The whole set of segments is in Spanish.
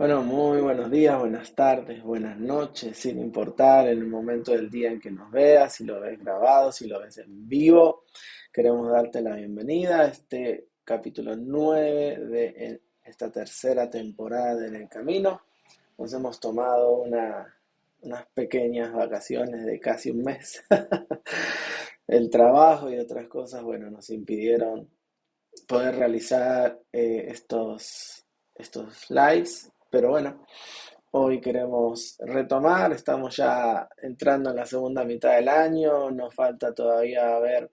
Bueno, muy buenos días, buenas tardes, buenas noches, sin importar el momento del día en que nos veas, si lo ves grabado, si lo ves en vivo. Queremos darte la bienvenida a este capítulo 9 de esta tercera temporada de En el Camino. Nos hemos tomado unas pequeñas vacaciones de casi un mes. El trabajo y otras cosas, bueno, nos impidieron poder realizar estos lives, pero bueno, hoy queremos retomar, estamos ya entrando en la segunda mitad del año, nos falta todavía ver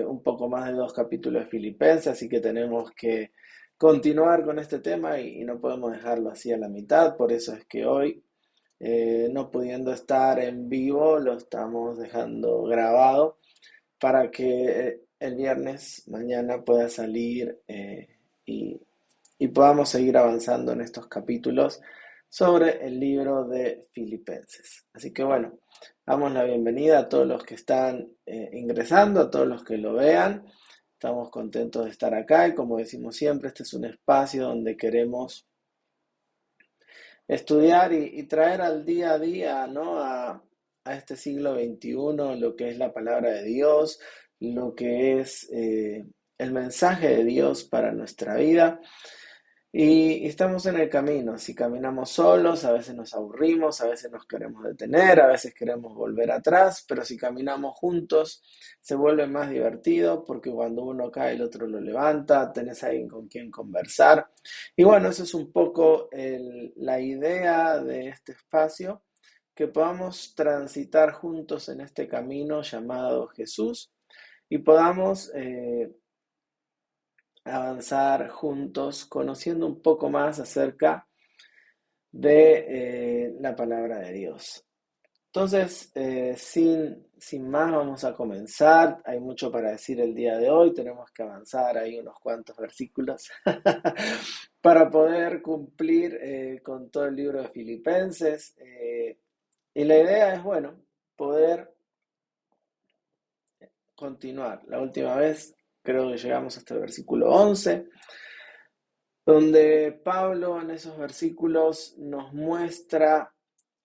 un poco más de 2 capítulos de Filipenses, así que tenemos que continuar con este tema y no podemos dejarlo así a la mitad, por eso es que hoy, no pudiendo estar en vivo, lo estamos dejando grabado para que el viernes mañana pueda salir y, y podamos seguir avanzando en estos capítulos sobre el libro de Filipenses. Así que bueno, damos la bienvenida a todos los que están ingresando, a todos los que lo vean. Estamos contentos de estar acá y como decimos siempre, este es un espacio donde queremos estudiar y traer al día a día, ¿no? A este siglo XXI lo que es la palabra de Dios, lo que es el mensaje de Dios para nuestra vida. Y estamos en el camino, si caminamos solos, a veces nos aburrimos, a veces nos queremos detener, a veces queremos volver atrás, pero si caminamos juntos se vuelve más divertido porque cuando uno cae el otro lo levanta, tenés a alguien con quien conversar. Y bueno, eso es un poco la idea de este espacio, que podamos transitar juntos en este camino llamado Jesús y podamos avanzar juntos conociendo un poco más acerca de la palabra de Dios. Entonces, sin más, vamos a comenzar. Hay mucho para decir el día de hoy. Tenemos que avanzar ahí unos cuantos versículos para poder cumplir con todo el libro de Filipenses. Y la idea es, bueno, poder continuar. La última vez creo que llegamos hasta el versículo 11, donde Pablo en esos versículos nos muestra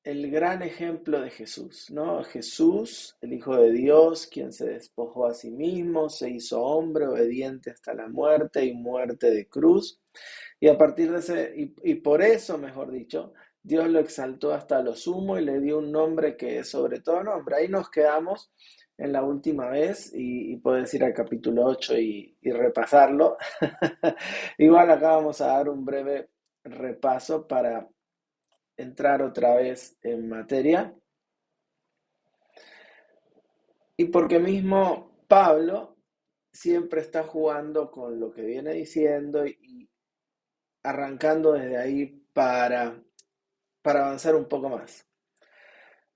el gran ejemplo de Jesús, ¿no? Jesús, el Hijo de Dios, quien se despojó a sí mismo, se hizo hombre, obediente hasta la muerte y muerte de cruz. Y a partir de ese, y por eso, mejor dicho, Dios lo exaltó hasta lo sumo y le dio un nombre que es sobre todo nombre. Ahí nos quedamos en la última vez y puedes ir al capítulo 8 y repasarlo. Igual acá vamos a dar un breve repaso para entrar otra vez en materia. Y porque mismo Pablo siempre está jugando con lo que viene diciendo y arrancando desde ahí para avanzar un poco más.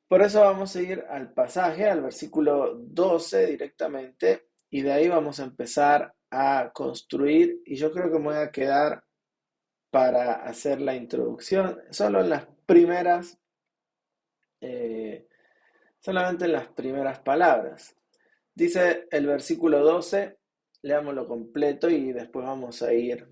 Por eso vamos a ir al pasaje, al versículo 12 directamente, y de ahí vamos a empezar a construir, y yo creo que me voy a quedar para hacer la introducción, solo en las primeras, eh, solamente en las primeras palabras. Dice el versículo 12, leámoslo completo y después vamos a ir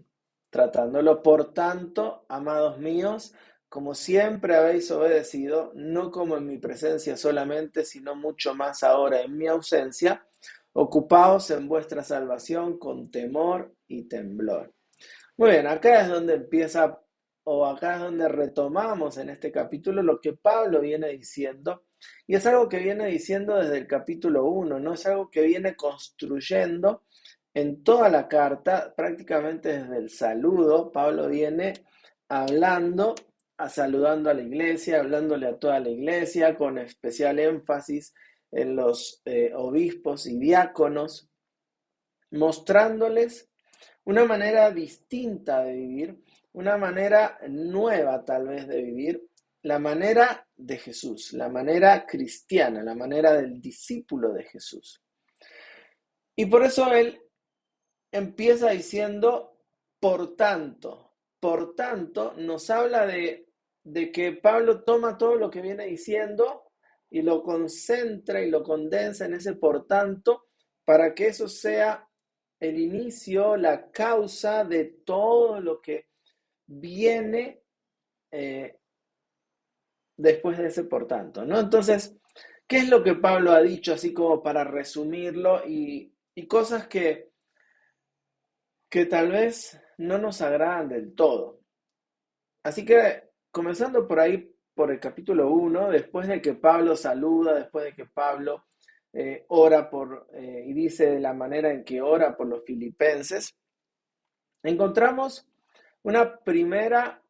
tratándolo. Por tanto, amados míos, como siempre habéis obedecido, no como en mi presencia solamente, sino mucho más ahora en mi ausencia, ocupaos en vuestra salvación con temor y temblor. Muy bien, acá es donde empieza, o acá es donde retomamos en este capítulo lo que Pablo viene diciendo, y es algo que viene diciendo desde el capítulo 1, ¿no? Es algo que viene construyendo en toda la carta, prácticamente desde el saludo. Pablo viene hablando, saludando a la iglesia, hablándole a toda la iglesia, con especial énfasis en los obispos y diáconos, mostrándoles una manera distinta de vivir, una manera nueva tal vez de vivir, la manera de Jesús, la manera cristiana, la manera del discípulo de Jesús. Y por eso él empieza diciendo, por tanto, nos habla de que Pablo toma todo lo que viene diciendo y lo concentra y lo condensa en ese por tanto, para que eso sea el inicio, la causa de todo lo que viene después de ese por tanto, ¿no? Entonces, ¿qué es lo que Pablo ha dicho, así como para resumirlo y cosas que tal vez no nos agradan del todo? Así que, comenzando por ahí, por el capítulo 1, después de que Pablo saluda, después de que Pablo ora y dice de la manera en que ora por los filipenses, encontramos una primera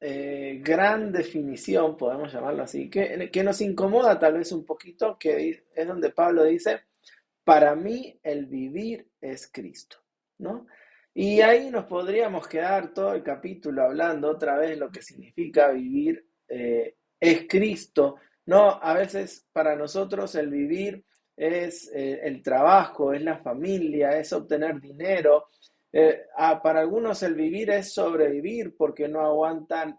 gran definición, podemos llamarlo así, que nos incomoda tal vez un poquito, que es donde Pablo dice, para mí el vivir es Cristo, ¿no? Y ahí nos podríamos quedar todo el capítulo hablando otra vez lo que significa vivir es Cristo, ¿no? A veces para nosotros el vivir es el trabajo, es la familia, es obtener dinero. Para algunos el vivir es sobrevivir porque no aguantan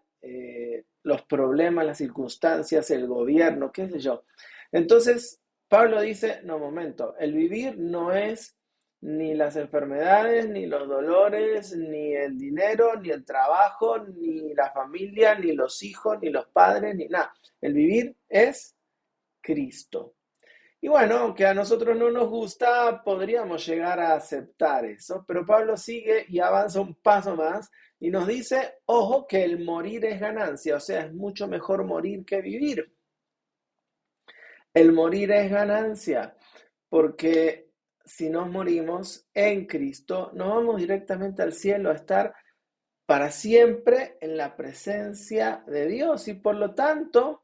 los problemas, las circunstancias, el gobierno, qué sé yo. Entonces, Pablo dice, no, momento, el vivir no es ni las enfermedades, ni los dolores, ni el dinero, ni el trabajo, ni la familia, ni los hijos, ni los padres, ni nada. El vivir es Cristo. Y bueno, aunque a nosotros no nos gusta, podríamos llegar a aceptar eso, pero Pablo sigue y avanza un paso más y nos dice, ojo, que el morir es ganancia, o sea, es mucho mejor morir que vivir. El morir es ganancia, porque si nos morimos en Cristo, nos vamos directamente al cielo a estar para siempre en la presencia de Dios y por lo tanto,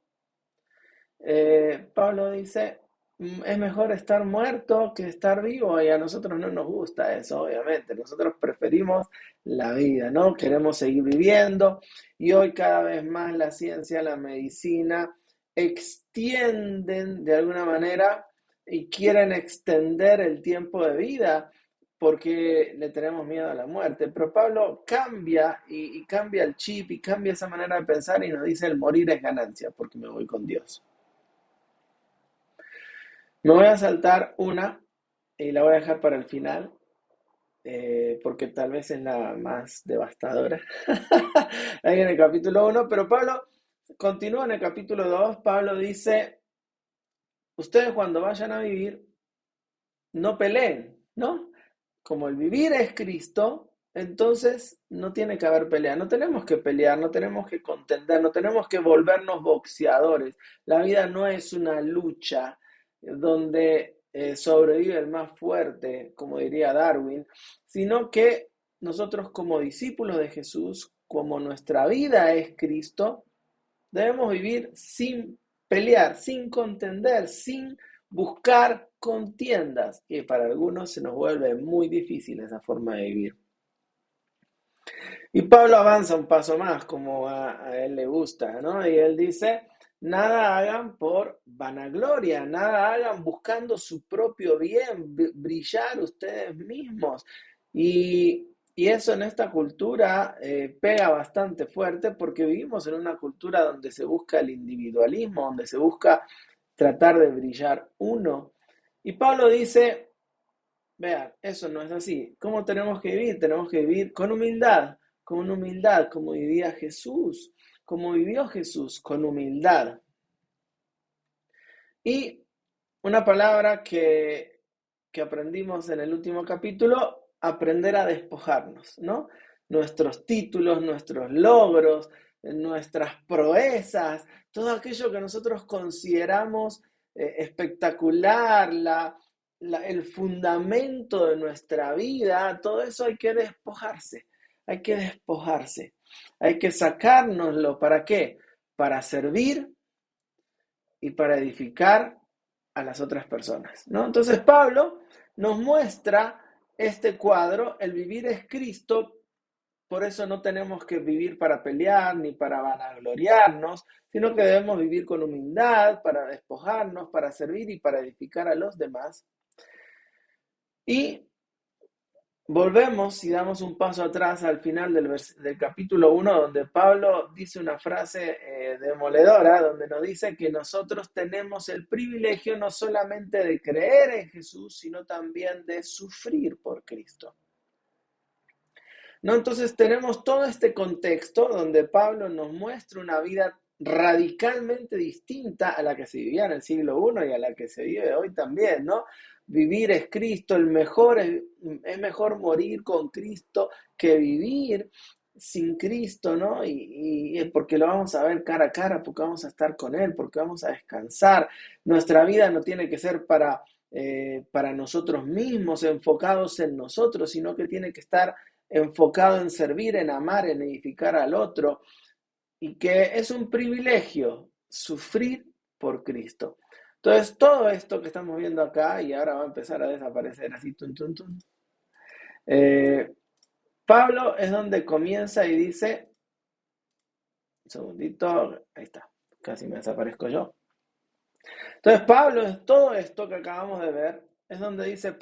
Pablo dice, es mejor estar muerto que estar vivo y a nosotros no nos gusta eso, obviamente. Nosotros preferimos la vida, ¿no? Queremos seguir viviendo y hoy cada vez más la ciencia, la medicina extienden de alguna manera y quieren extender el tiempo de vida porque le tenemos miedo a la muerte. Pero Pablo cambia y cambia el chip y cambia esa manera de pensar y nos dice el morir es ganancia porque me voy con Dios. Me voy a saltar una y la voy a dejar para el final, porque tal vez es la más devastadora. Ahí en el capítulo 1, pero Pablo continúa en el capítulo 2. Pablo dice, ustedes cuando vayan a vivir, no peleen, ¿no? Como el vivir es Cristo, entonces no tiene que haber pelea. No tenemos que pelear, no tenemos que contender, no tenemos que volvernos boxeadores. La vida no es una lucha donde sobrevive el más fuerte, como diría Darwin, sino que nosotros como discípulos de Jesús, como nuestra vida es Cristo, debemos vivir sin pelear, sin contender, sin buscar contiendas. Y para algunos se nos vuelve muy difícil esa forma de vivir. Y Pablo avanza un paso más, como a él le gusta, ¿no? Y él dice, nada hagan por vanagloria, nada hagan buscando su propio bien, brillar ustedes mismos. Y eso en esta cultura pega bastante fuerte porque vivimos en una cultura donde se busca el individualismo, donde se busca tratar de brillar uno. Y Pablo dice, vean, eso no es así. ¿Cómo tenemos que vivir? Tenemos que vivir con humildad, como vivía Jesús, como vivió Jesús, con humildad. Y una palabra que aprendimos en el último capítulo, aprender a despojarnos, ¿no? Nuestros títulos, nuestros logros, nuestras proezas, todo aquello que nosotros consideramos espectacular, el fundamento de nuestra vida, todo eso hay que despojarse, hay que despojarse, hay que sacárnoslo. ¿Para qué? Para servir y para edificar a las otras personas, ¿no? Entonces Pablo nos muestra este cuadro, el vivir es Cristo, por eso no tenemos que vivir para pelear ni para vanagloriarnos, sino que debemos vivir con humildad, para despojarnos, para servir y para edificar a los demás. Y volvemos y damos un paso atrás al final del capítulo 1, donde Pablo dice una frase demoledora, donde nos dice que nosotros tenemos el privilegio no solamente de creer en Jesús, sino también de sufrir por Cristo. ¿no? Entonces tenemos todo este contexto donde Pablo nos muestra una vida radicalmente distinta a la que se vivía en el siglo I y a la que se vive hoy también, ¿no? Vivir es Cristo, es mejor morir con Cristo que vivir sin Cristo, ¿no? Y porque lo vamos a ver cara a cara, porque vamos a estar con Él, porque vamos a descansar. Nuestra vida no tiene que ser para nosotros mismos, enfocados en nosotros, sino que tiene que estar enfocado en servir, en amar, en edificar al otro, y que es un privilegio sufrir por Cristo. Entonces, todo esto que estamos viendo acá, y ahora va a empezar a desaparecer así, tun, tun, tun, eh, Pablo es donde comienza y dice, un segundito, ahí está, casi me desaparezco yo. Entonces, Pablo, es todo esto que acabamos de ver, es donde dice,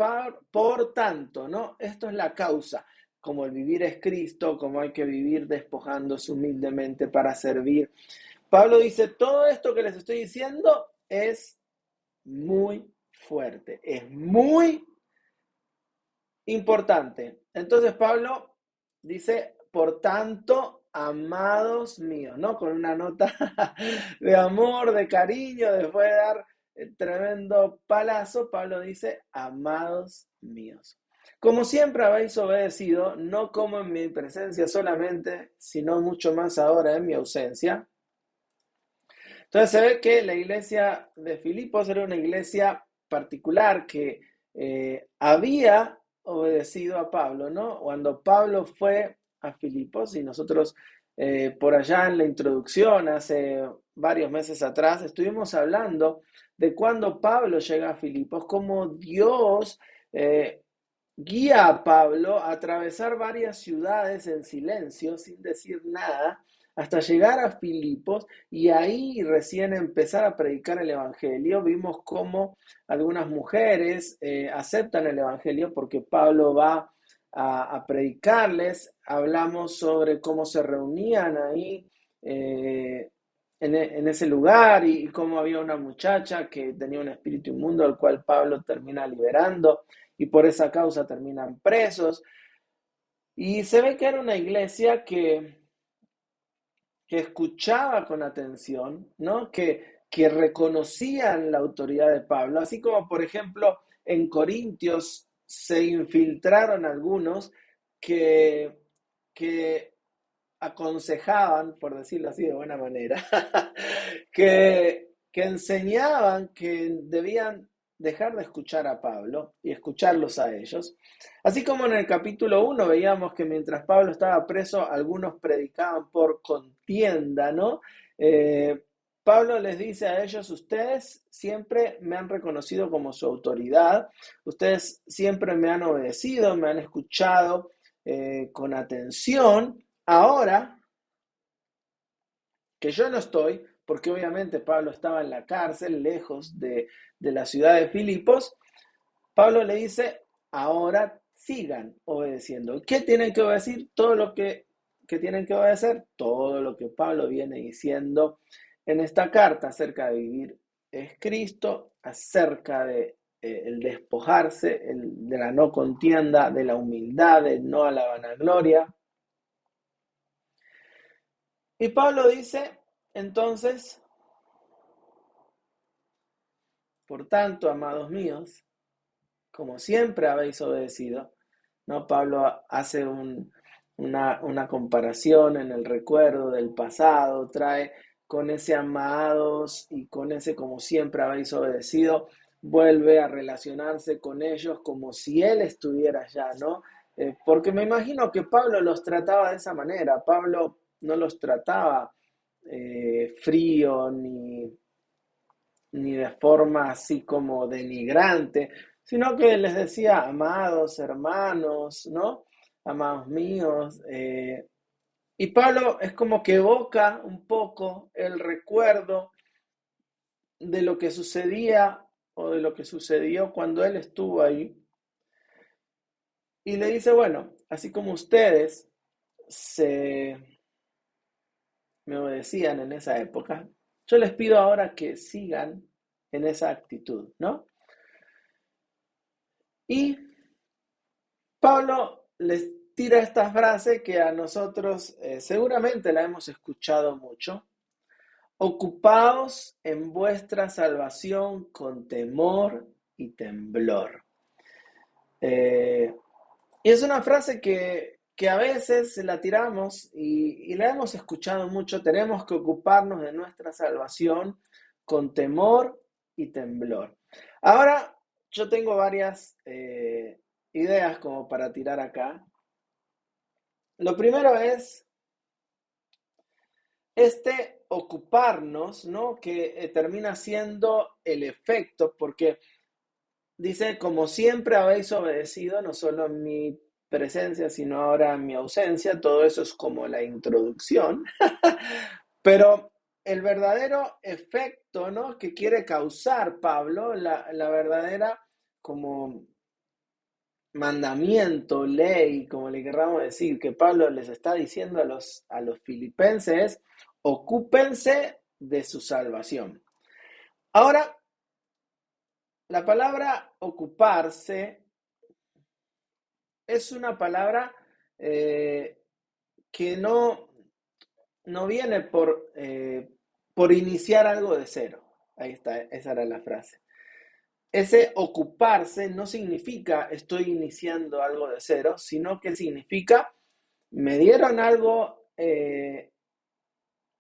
por tanto, ¿no? Esto es la causa, como el vivir es Cristo, como hay que vivir despojándose humildemente para servir. Pablo dice, todo esto que les estoy diciendo es muy fuerte, es muy importante. Entonces Pablo dice, por tanto, amados míos, ¿no? Con una nota de amor, de cariño, después de dar tremendo palazo, Pablo dice, amados míos. Como siempre habéis obedecido, no como en mi presencia solamente, sino mucho más ahora en mi ausencia. Entonces se ve que la iglesia de Filipos era una iglesia particular que había obedecido a Pablo, ¿no? Cuando Pablo fue a Filipos, y nosotros por allá en la introducción, hace varios meses atrás, estuvimos hablando de cuando Pablo llega a Filipos, cómo Dios guía a Pablo a atravesar varias ciudades en silencio, sin decir nada, hasta llegar a Filipos y ahí recién empezar a predicar el Evangelio. Vimos cómo algunas mujeres aceptan el Evangelio porque Pablo va a predicarles. Hablamos sobre cómo se reunían ahí en ese lugar y cómo había una muchacha que tenía un espíritu inmundo al cual Pablo termina liberando y por esa causa terminan presos. Y se ve que era una iglesia que escuchaba con atención, ¿no? Que reconocían la autoridad de Pablo, así como por ejemplo en Corintios se infiltraron algunos que, que aconsejaban, por decirlo así de buena manera, que enseñaban que debían dejar de escuchar a Pablo y escucharlos a ellos. Así como en el capítulo 1 veíamos que mientras Pablo estaba preso, algunos predicaban por contienda, ¿no? Pablo les dice a ellos, ustedes siempre me han reconocido como su autoridad, ustedes siempre me han obedecido, me han escuchado con atención. Ahora que yo no estoy, porque obviamente Pablo estaba en la cárcel, lejos de la ciudad de Filipos, Pablo le dice, ahora sigan obedeciendo. ¿Qué tienen que obedecer? Todo lo que tienen que obedecer, todo lo que Pablo viene diciendo en esta carta acerca de vivir es Cristo, acerca de el despojarse, de la no contienda, de la humildad, de no a la vanagloria. Y Pablo dice, entonces, por tanto, amados míos, como siempre habéis obedecido, ¿no? Pablo hace una comparación en el recuerdo del pasado, trae con ese amados y con ese como siempre habéis obedecido, vuelve a relacionarse con ellos como si él estuviera allá, ¿no? Porque me imagino que Pablo los trataba de esa manera, Pablo no los trataba frío ni de forma así como denigrante, sino que les decía, amados hermanos, ¿no? Amados míos. Y Pablo es como que evoca un poco el recuerdo de lo que sucedía o de lo que sucedió cuando él estuvo ahí. Y le dice, bueno, así como ustedes me obedecían en esa época, yo les pido ahora que sigan en esa actitud, ¿no? Y Pablo les tira esta frase que a nosotros seguramente la hemos escuchado mucho. Ocupaos en vuestra salvación con temor y temblor. Y es una frase que a veces la tiramos y la hemos escuchado mucho. Tenemos que ocuparnos de nuestra salvación con temor y temblor. Ahora, yo tengo varias ideas como para tirar acá. Lo primero es ocuparnos, ¿no? Que termina siendo el efecto, porque dice, como siempre habéis obedecido, no solo en mi presencia, sino ahora en mi ausencia. Todo eso es como la introducción. Pero el verdadero efecto, ¿no? Que quiere causar Pablo, la verdadera como mandamiento, ley, como le querramos decir, que Pablo les está diciendo a los filipenses, ocúpense de su salvación. Ahora, la palabra ocuparse es una palabra que no viene por iniciar algo de cero. Ahí está, esa era la frase. Ese ocuparse no significa estoy iniciando algo de cero, sino que significa me dieron algo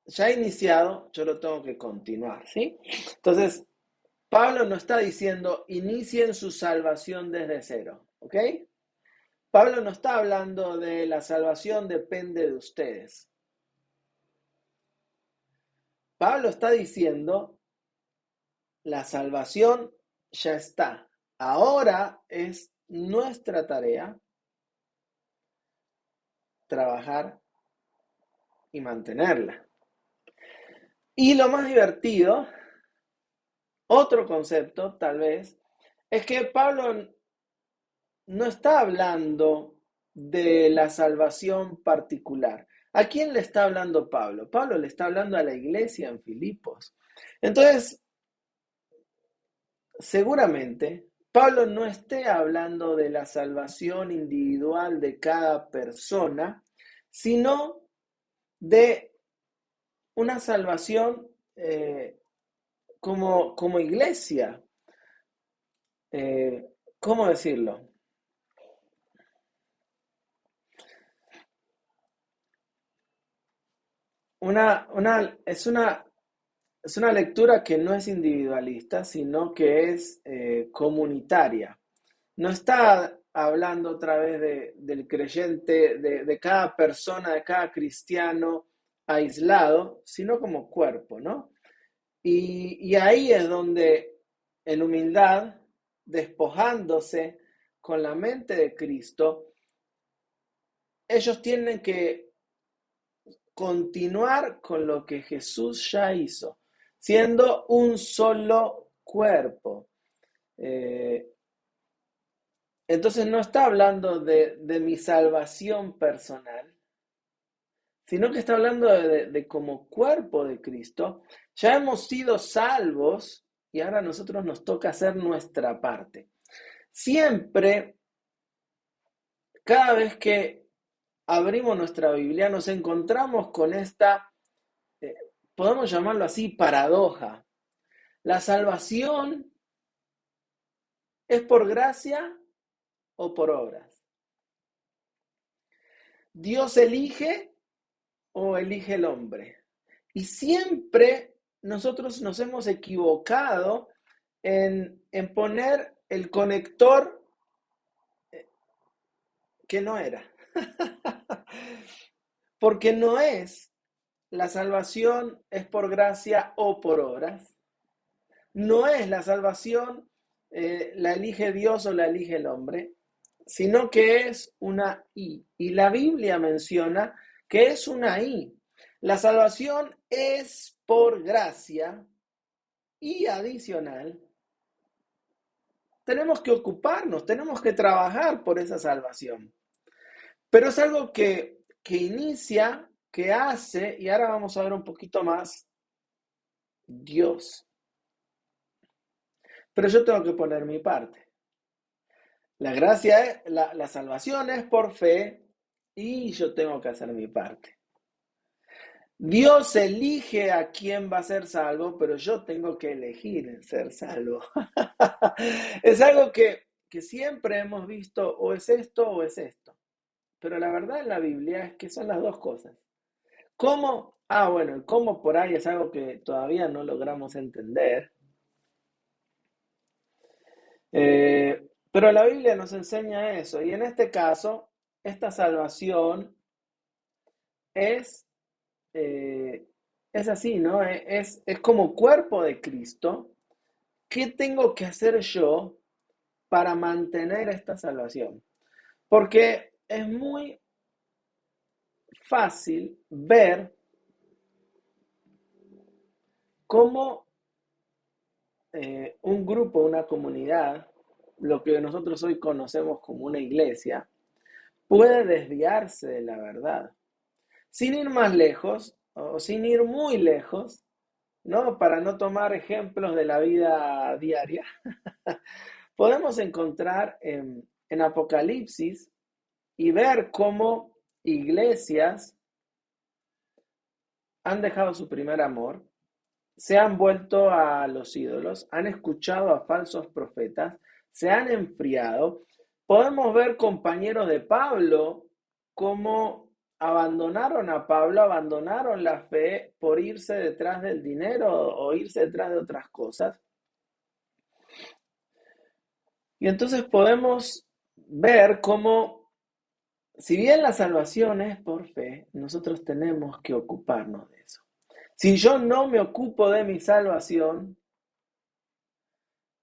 ya iniciado, yo lo tengo que continuar, ¿sí? Entonces, Pablo no está diciendo inicien su salvación desde cero, ¿ok? Pablo no está hablando de la salvación depende de ustedes. Pablo está diciendo la salvación ya está. Ahora es nuestra tarea trabajar y mantenerla. Y lo más divertido, otro concepto tal vez, es que Pablo no está hablando de la salvación particular. ¿A quién le está hablando Pablo? Pablo le está hablando a la iglesia en Filipos. Entonces, seguramente Pablo no esté hablando de la salvación individual de cada persona, sino de una salvación como iglesia. ¿Cómo decirlo? Es una lectura que no es individualista, sino que es comunitaria. No está hablando otra vez del creyente, de cada persona, de cada cristiano aislado, sino como cuerpo, ¿no? Y ahí es donde, en humildad, despojándose con la mente de Cristo, ellos tienen que continuar con lo que Jesús ya hizo, siendo un solo cuerpo. Eh, entonces no está hablando de mi salvación personal, sino que está hablando de como cuerpo de Cristo. Ya hemos sido salvos y ahora a nosotros nos toca hacer nuestra parte. Siempre, cada vez que abrimos nuestra Biblia, nos encontramos con esta, eh, podemos llamarlo así, paradoja. ¿La salvación es por gracia o por obras? ¿Dios elige o elige el hombre? Y siempre nosotros nos hemos equivocado en poner el conector que no era. Porque no es la salvación es por gracia o por obras. No es la salvación la elige Dios o la elige el hombre, sino que es una I. Y la Biblia menciona que es una I. La salvación es por gracia y adicional. Tenemos que ocuparnos, tenemos que trabajar por esa salvación. Pero es algo que inicia, que hace, y ahora vamos a ver un poquito más, Dios. Pero yo tengo que poner mi parte. La gracia, la salvación es por fe, y yo tengo que hacer mi parte. Dios elige a quién va a ser salvo, pero yo tengo que elegir ser salvo. Es algo que siempre hemos visto, o es esto o es esto. Pero la verdad en la Biblia es que son las dos cosas. ¿Cómo? Ah, bueno, el cómo por ahí es algo que todavía no logramos entender. Pero la Biblia nos enseña eso. Y en este caso, esta salvación es, eh, es así, ¿no? Es como cuerpo de Cristo. ¿Qué tengo que hacer yo para mantener esta salvación? Porque es muy fácil ver cómo un grupo, una comunidad, lo que nosotros hoy conocemos como una iglesia, puede desviarse de la verdad. Sin ir más lejos, o sin ir muy lejos, ¿no? Para no tomar ejemplos de la vida diaria, podemos encontrar en Apocalipsis y ver cómo iglesias han dejado su primer amor, se han vuelto a los ídolos, han escuchado a falsos profetas, se han enfriado. Podemos ver compañeros de Pablo cómo abandonaron a Pablo, abandonaron la fe por irse detrás del dinero o irse detrás de otras cosas. Y entonces podemos ver cómo, si bien la salvación es por fe, nosotros tenemos que ocuparnos de eso. Si yo no me ocupo de mi salvación,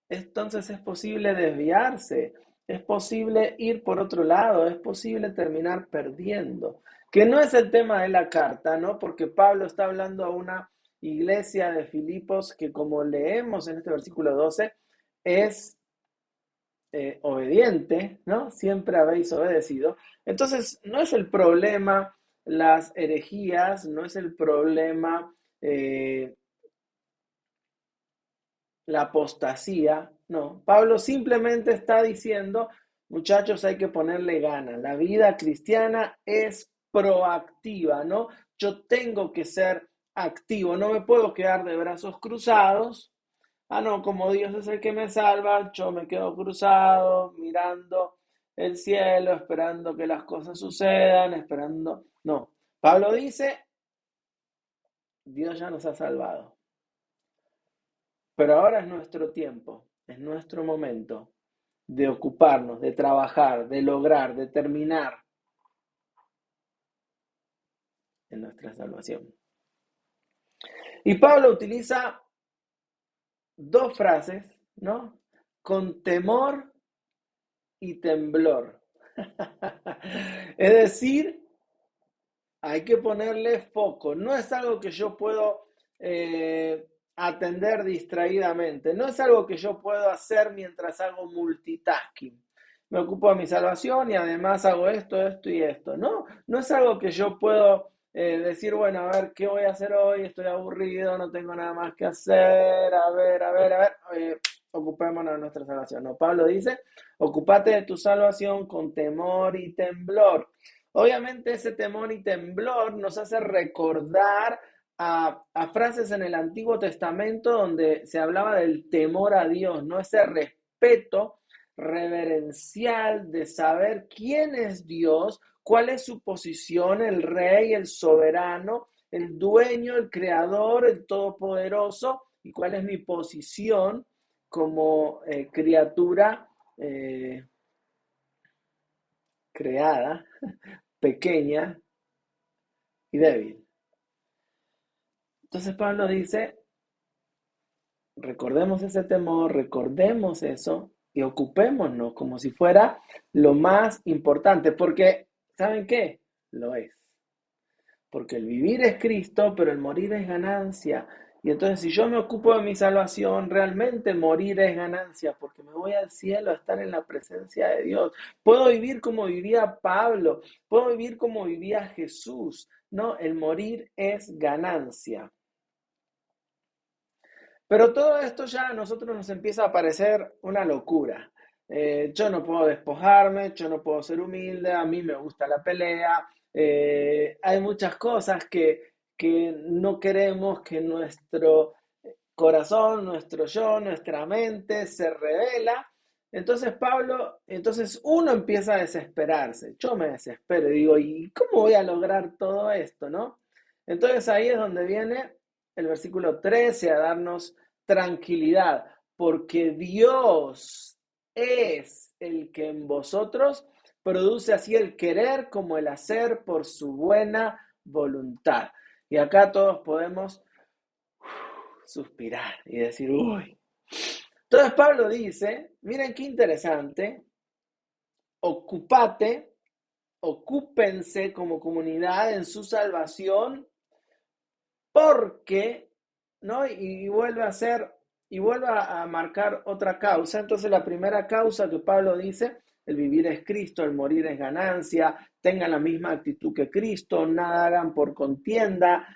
entonces es posible desviarse, es posible ir por otro lado, es posible terminar perdiendo. Que no es el tema de la carta, ¿no? Porque Pablo está hablando a una iglesia de Filipos que, como leemos en este versículo 12, es obediente, ¿no? Siempre habéis obedecido. Entonces, no es el problema las herejías, no es el problema la apostasía, no. Pablo simplemente está diciendo, muchachos, hay que ponerle ganas. La vida cristiana es proactiva, ¿no? Yo tengo que ser activo, no me puedo quedar de brazos cruzados. Ah, no, como Dios es el que me salva, yo me quedo cruzado, mirando el cielo, esperando que las cosas sucedan, esperando. No, Pablo dice, Dios ya nos ha salvado. Pero ahora es nuestro tiempo, es nuestro momento de ocuparnos, de trabajar, de lograr, de terminar en nuestra salvación. Y Pablo utiliza dos frases, ¿no? Con temor y temblor. Es decir, hay que ponerle foco. No es algo que yo puedo atender distraídamente. No es algo que yo puedo hacer mientras hago multitasking. Me ocupo de mi salvación y además hago esto, esto y esto. No, no es algo que yo puedo decir, bueno, a ver, ¿qué voy a hacer hoy? Estoy aburrido, no tengo nada más que hacer. A ver. Ocupémonos de nuestra salvación. No, Pablo dice, ocúpate de tu salvación con temor y temblor. Obviamente ese temor y temblor nos hace recordar a frases en el Antiguo Testamento donde se hablaba del temor a Dios, ¿no? Ese respeto reverencial de saber quién es Dios, cuál es su posición, el rey, el soberano, el dueño, el creador, el todopoderoso, y cuál es mi posición como criatura creada, pequeña y débil. Entonces Pablo dice, recordemos ese temor, recordemos eso y ocupémonos como si fuera lo más importante, porque ¿saben qué? Lo es. Porque el vivir es Cristo, pero el morir es ganancia. Y entonces si yo me ocupo de mi salvación, realmente morir es ganancia, porque me voy al cielo a estar en la presencia de Dios. Puedo vivir como vivía Pablo, puedo vivir como vivía Jesús. No, el morir es ganancia. Pero todo esto ya a nosotros nos empieza a parecer una locura. yo no puedo despojarme, yo no puedo ser humilde, a mí me gusta la pelea. Hay muchas cosas que no queremos que nuestro corazón, nuestro yo, nuestra mente se revela. Entonces uno empieza a desesperarse. Yo me desespero y digo, ¿y cómo voy a lograr todo esto, no? Entonces ahí es donde viene el versículo 13 a darnos tranquilidad, porque Dios es el que en vosotros produce así el querer como el hacer por su buena voluntad. Y acá todos podemos suspirar y decir, uy. Entonces Pablo dice, miren qué interesante, ocupate, ocúpense como comunidad en su salvación porque, ¿no? Y vuelve a hacer, y vuelve a marcar otra causa. Entonces la primera causa que Pablo dice, el vivir es Cristo, el morir es ganancia, tengan la misma actitud que Cristo, nada hagan por contienda,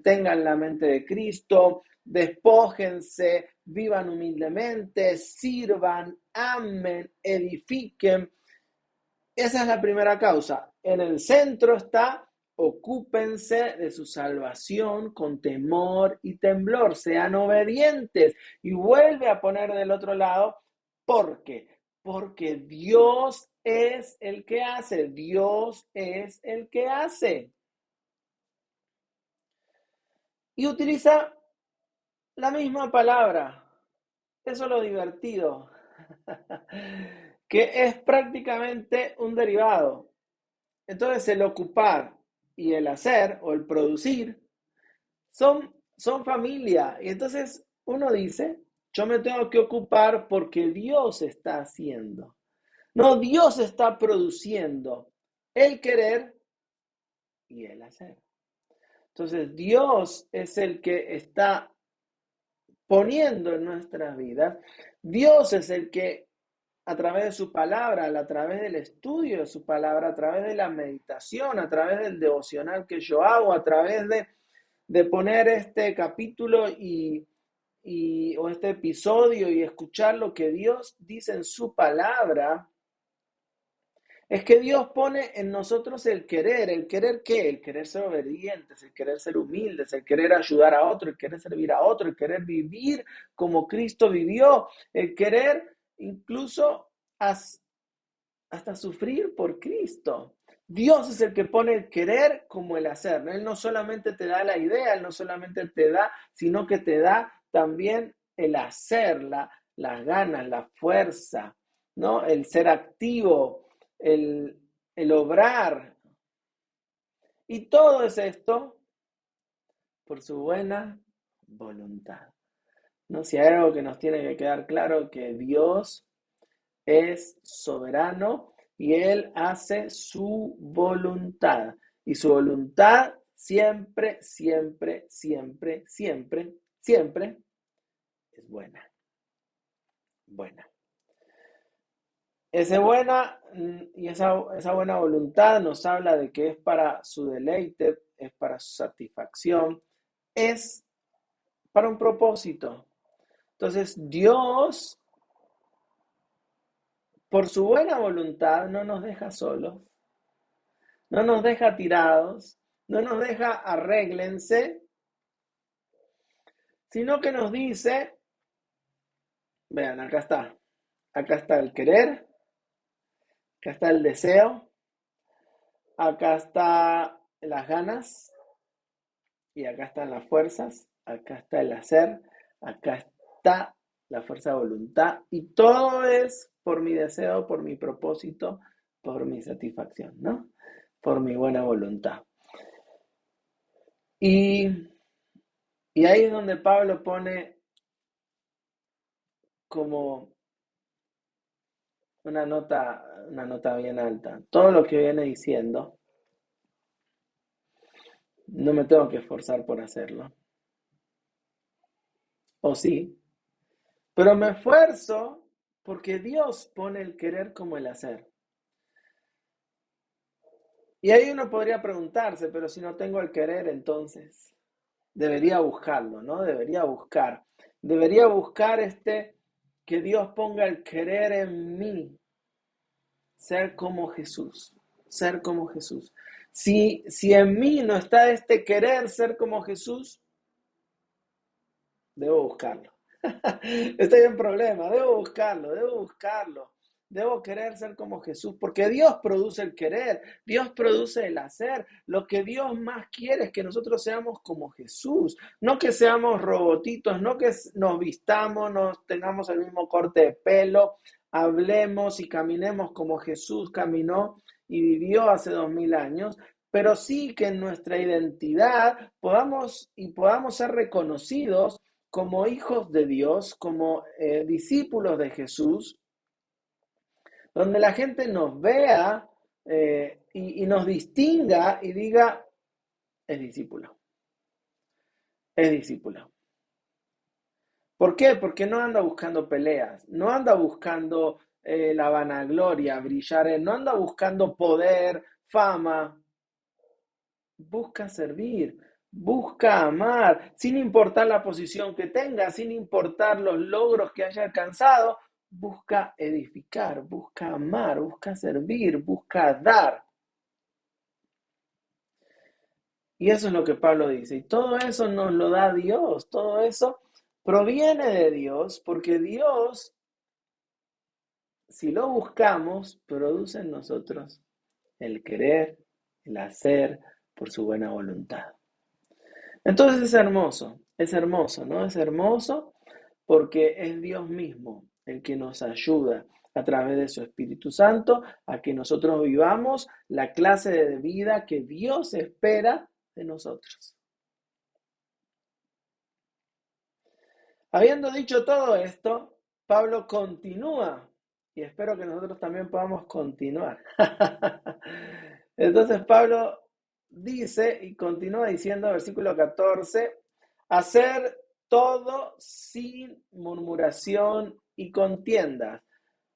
tengan la mente de Cristo, despójense, vivan humildemente, sirvan, amen, edifiquen. Esa es la primera causa. En el centro está, ocúpense de su salvación con temor y temblor, sean obedientes. Y vuelve a poner del otro lado, ¿por qué? Porque Dios es el que hace, Dios es el que hace. Y utiliza la misma palabra. Eso es lo divertido, que es prácticamente un derivado. Entonces el ocupar y el hacer o el producir son familia. Y entonces uno dice, yo me tengo que ocupar porque Dios está haciendo. No, Dios está produciendo el querer y el hacer. Entonces Dios es el que está poniendo en nuestras vidas. Dios es el que a través de su palabra, a través del estudio de su palabra, a través de la meditación, a través del devocional que yo hago, a través de poner este capítulo o este episodio y escuchar lo que Dios dice en su palabra, es que Dios pone en nosotros el querer ¿qué? El querer ser obedientes, el querer ser humildes, el querer ayudar a otro, el querer servir a otro, el querer vivir como Cristo vivió, el querer incluso hasta sufrir por Cristo. Dios es el que pone el querer como el hacer. Él no solamente te da la idea, Él no solamente te da, sino que te da también el hacer, las ganas, la fuerza, ¿no? El ser activo, el obrar. Y todo es esto por su buena voluntad. ¿No? Si hay algo que nos tiene que quedar claro, que Dios es soberano y Él hace su voluntad. Y su voluntad siempre, siempre, siempre, siempre, siempre es buena. Buena. Esa buena y esa buena voluntad nos habla de que es para su deleite, es para su satisfacción, es para un propósito. Entonces, Dios, por su buena voluntad, no nos deja solos, no nos deja tirados, no nos deja arréglense, sino que nos dice, vean, acá está el querer, acá está el deseo, acá está las ganas y acá están las fuerzas, acá está el hacer, acá está la fuerza de voluntad y todo es por mi deseo, por mi propósito, por mi satisfacción, ¿no? Por mi buena voluntad. Y, y ahí es donde Pablo pone como una nota bien alta. Todo lo que viene diciendo, no me tengo que esforzar por hacerlo. O sí, pero me esfuerzo porque Dios pone el querer como el hacer. Y ahí uno podría preguntarse, pero si no tengo el querer, entonces debería buscarlo, ¿no? Debería buscar que Dios ponga el querer en mí, ser como Jesús, ser como Jesús. Si en mí no está este querer ser como Jesús, debo buscarlo. Estoy en problema, debo buscarlo, debo querer ser como Jesús, porque Dios produce el querer, Dios produce el hacer. Lo que Dios más quiere es que nosotros seamos como Jesús, no que seamos robotitos, no que nos vistamos, nos tengamos el mismo corte de pelo, hablemos y caminemos como Jesús caminó y vivió hace 2000 años, pero sí que en nuestra identidad podamos ser reconocidos como hijos de Dios, como discípulos de Jesús, donde la gente nos vea y nos distinga y diga, es discípulo, es discípulo. ¿Por qué? Porque no anda buscando peleas, no anda buscando la vanagloria, brillar, no anda buscando poder, fama, busca servir, busca amar, sin importar la posición que tenga, sin importar los logros que haya alcanzado, busca edificar, busca amar, busca servir, busca dar. Y eso es lo que Pablo dice. Y todo eso nos lo da Dios, todo eso proviene de Dios, porque Dios, si lo buscamos, produce en nosotros el querer, el hacer por su buena voluntad. Entonces es hermoso, ¿no? Es hermoso porque es Dios mismo el que nos ayuda a través de su Espíritu Santo a que nosotros vivamos la clase de vida que Dios espera de nosotros. Habiendo dicho todo esto, Pablo continúa y espero que nosotros también podamos continuar. Entonces Pablo dice y continúa diciendo, versículo 14, hacer todo sin murmuración y contiendas.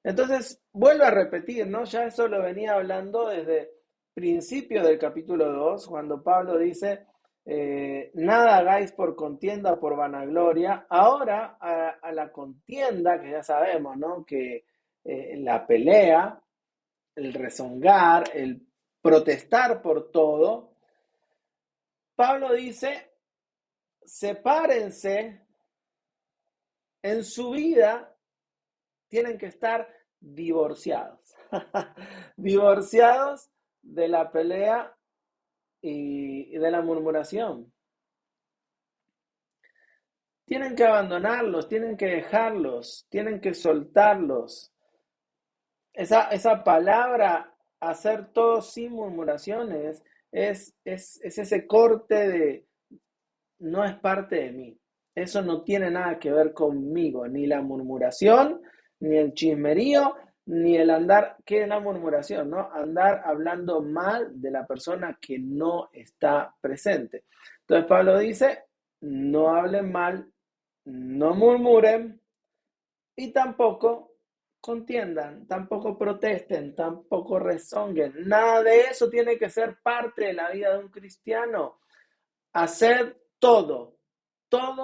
Entonces vuelve a repetir, ¿no? Ya eso lo venía hablando desde principio del capítulo 2, cuando Pablo dice, nada hagáis por contienda o por vanagloria. Ahora a la contienda, que ya sabemos, ¿no? Que la pelea, el rezongar, el protestar por todo, Pablo dice, sepárense en su vida, tienen que estar divorciados. Divorciados de la pelea y de la murmuración. Tienen que abandonarlos, tienen que dejarlos, tienen que soltarlos. Esa palabra, hacer todo sin murmuraciones, es ese corte de, no es parte de mí. Eso no tiene nada que ver conmigo, ni la murmuración, ni el chismerío, ni el andar, ¿qué es la murmuración? ¿No? Andar hablando mal de la persona que no está presente. Entonces Pablo dice, no hablen mal, no murmuren y tampoco contiendan, tampoco protesten, tampoco rezonguen. Nada de eso tiene que ser parte de la vida de un cristiano. Hacer todo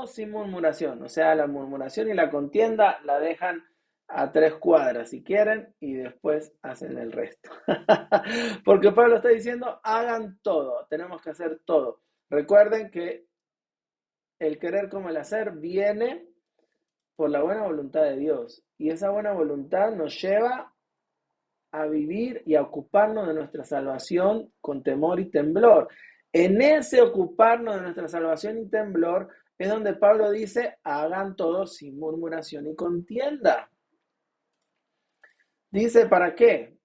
sin murmuración. O sea, la murmuración y la contienda la dejan a 3 cuadras si quieren y después hacen el resto. Porque Pablo está diciendo, hagan todo, tenemos que hacer todo. Recuerden que el querer como el hacer viene por la buena voluntad de Dios. Y esa buena voluntad nos lleva a vivir y a ocuparnos de nuestra salvación con temor y temblor. En ese ocuparnos de nuestra salvación y temblor es donde Pablo dice, hagan todo sin murmuración y contienda. Dice, ¿para qué?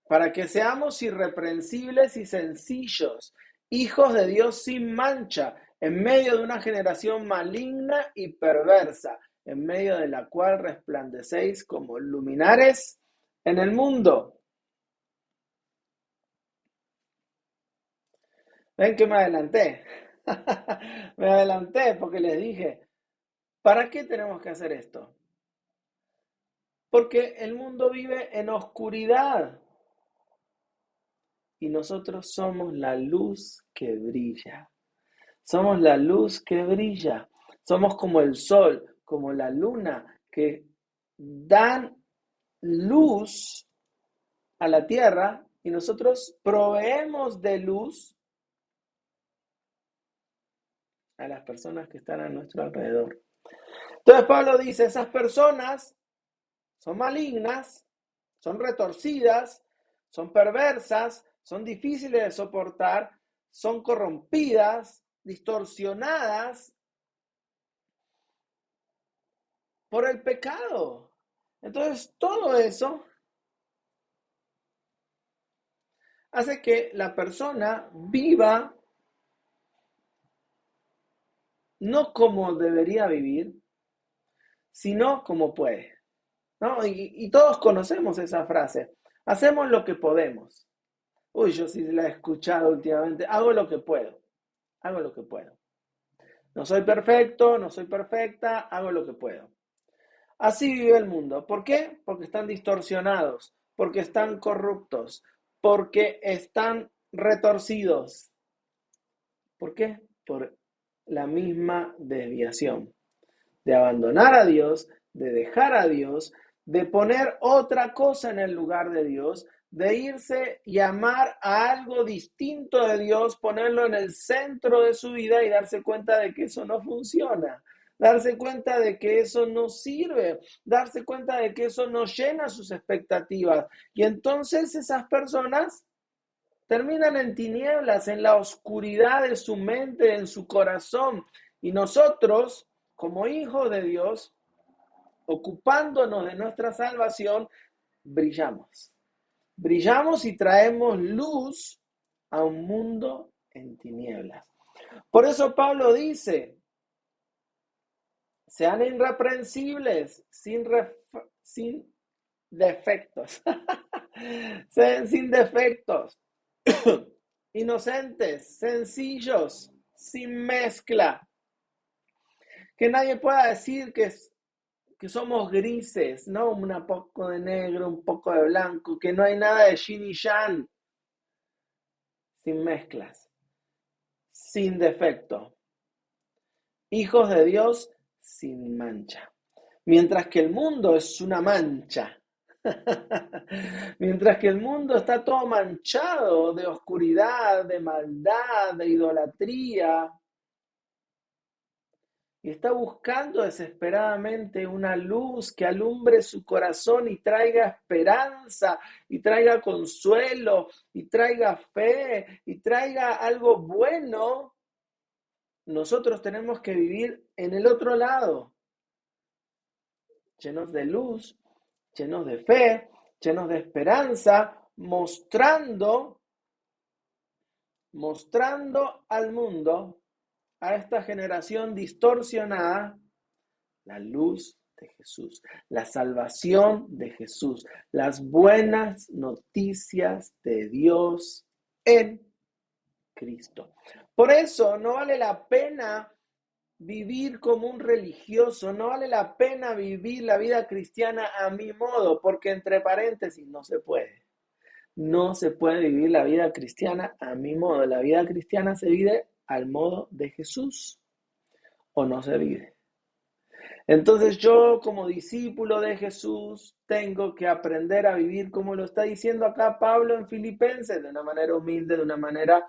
Para que seamos irreprensibles y sencillos, hijos de Dios sin mancha, en medio de una generación maligna y perversa, en medio de la cual resplandecéis como luminares en el mundo. Ven que me adelanté. Me adelanté porque les dije, ¿para qué tenemos que hacer esto? Porque el mundo vive en oscuridad y nosotros somos la luz que brilla. Somos la luz que brilla. Somos como el sol, como la luna que dan luz a la tierra y nosotros proveemos de luz a las personas que están a nuestro alrededor. Entonces Pablo dice, esas personas son malignas, son retorcidas, son perversas, son difíciles de soportar, son corrompidas, distorsionadas por el pecado. Entonces todo eso hace que la persona viva no como debería vivir, sino como puede, ¿no? Y todos conocemos esa frase, hacemos lo que podemos. Uy, yo sí la he escuchado últimamente, hago lo que puedo, hago lo que puedo. No soy perfecto, no soy perfecta, hago lo que puedo. Así vive el mundo. ¿Por qué? Porque están distorsionados, porque están corruptos, porque están retorcidos. ¿Por qué? Por la misma desviación de abandonar a Dios, de dejar a Dios, de poner otra cosa en el lugar de Dios, de irse y amar a algo distinto de Dios, ponerlo en el centro de su vida y darse cuenta de que eso no funciona, darse cuenta de que eso no sirve, darse cuenta de que eso no llena sus expectativas. Y entonces esas personas terminan en tinieblas, en la oscuridad de su mente, en su corazón. Y nosotros, como hijos de Dios, ocupándonos de nuestra salvación, brillamos. Brillamos y traemos luz a un mundo en tinieblas. Por eso Pablo dice, sean irreprensibles, sin defectos. Sean sin defectos. Inocentes, sencillos, sin mezcla. Que nadie pueda decir que somos grises, ¿no? Un poco de negro, un poco de blanco, que no hay nada de yin y yang. Sin mezclas, sin defecto. Hijos de Dios sin mancha. Mientras que el mundo es una mancha. Mientras que el mundo está todo manchado de oscuridad, de maldad, de idolatría, y está buscando desesperadamente una luz que alumbre su corazón y traiga esperanza, y traiga consuelo, y traiga fe, y traiga algo bueno, nosotros tenemos que vivir en el otro lado, llenos de luz, llenos de fe, llenos de esperanza, mostrando al mundo, a esta generación distorsionada, la luz de Jesús, la salvación de Jesús, las buenas noticias de Dios en Cristo. Por eso no vale la pena vivir como un religioso, no vale la pena vivir la vida cristiana a mi modo, porque entre paréntesis no se puede. No se puede vivir la vida cristiana a mi modo. La vida cristiana se vive al modo de Jesús o no se vive. Entonces yo como discípulo de Jesús tengo que aprender a vivir como lo está diciendo acá Pablo en Filipenses, de una manera humilde, de una manera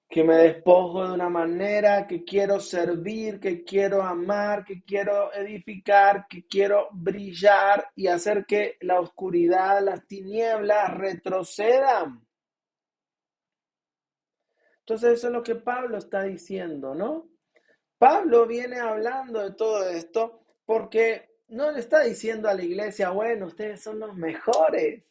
que me despojo, de una manera que quiero servir, que quiero amar, que quiero edificar, que quiero brillar y hacer que la oscuridad, las tinieblas retrocedan. Entonces eso es lo que Pablo está diciendo, ¿no? Pablo viene hablando de todo esto porque no le está diciendo a la iglesia, bueno, ustedes son los mejores.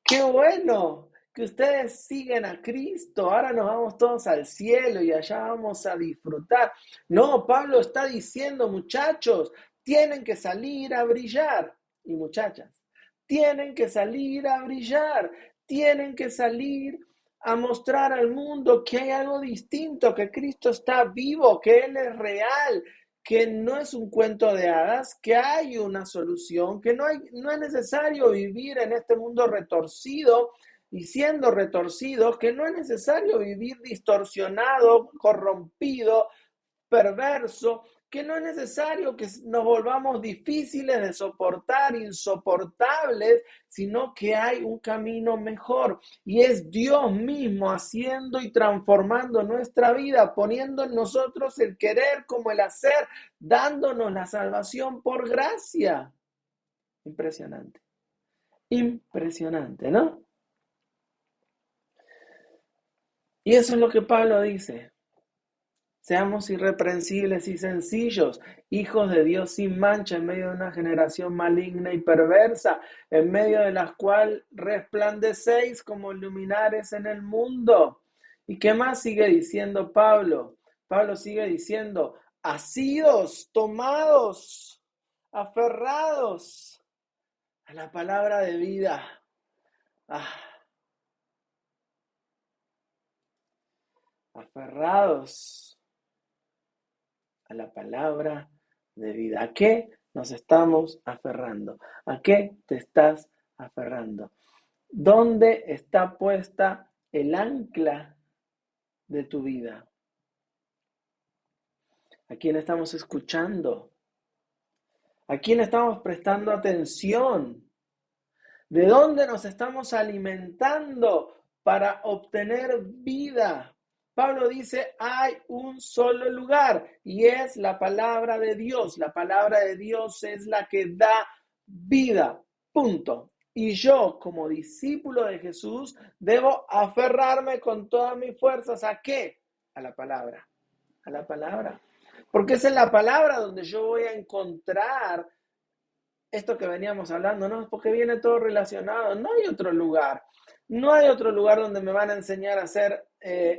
¡Qué bueno! Que ustedes siguen a Cristo, ahora nos vamos todos al cielo y allá vamos a disfrutar. No, Pablo está diciendo, muchachos, tienen que salir a brillar. Y muchachas, tienen que salir a brillar, tienen que salir a mostrar al mundo que hay algo distinto, que Cristo está vivo, que Él es real, que no es un cuento de hadas, que hay una solución, que no es necesario vivir en este mundo retorcido y siendo retorcido, que no es necesario vivir distorsionado, corrompido, perverso, que no es necesario que nos volvamos difíciles de soportar, insoportables, sino que hay un camino mejor y es Dios mismo haciendo y transformando nuestra vida, poniendo en nosotros el querer como el hacer, dándonos la salvación por gracia. Impresionante, impresionante, ¿no? Y eso es lo que Pablo dice. Seamos irreprensibles y sencillos, hijos de Dios sin mancha en medio de una generación maligna y perversa, en medio de la cual resplandecéis como luminares en el mundo. ¿Y qué más sigue diciendo Pablo? Pablo sigue diciendo, asidos, tomados, aferrados a la palabra de vida. Aferrados a la palabra de vida. ¿A qué nos estamos aferrando? ¿A qué te estás aferrando? ¿Dónde está puesta el ancla de tu vida? ¿A quién estamos escuchando? ¿A quién estamos prestando atención? ¿De dónde nos estamos alimentando para obtener vida? Pablo dice, hay un solo lugar y es la palabra de Dios. La palabra de Dios es la que da vida. Punto. Y yo, como discípulo de Jesús, debo aferrarme con todas mis fuerzas. ¿A qué? A la palabra. A la palabra. Porque es en la palabra donde yo voy a encontrar esto que veníamos hablando, ¿no? Porque viene todo relacionado. No hay otro lugar. No hay otro lugar donde me van a enseñar a ser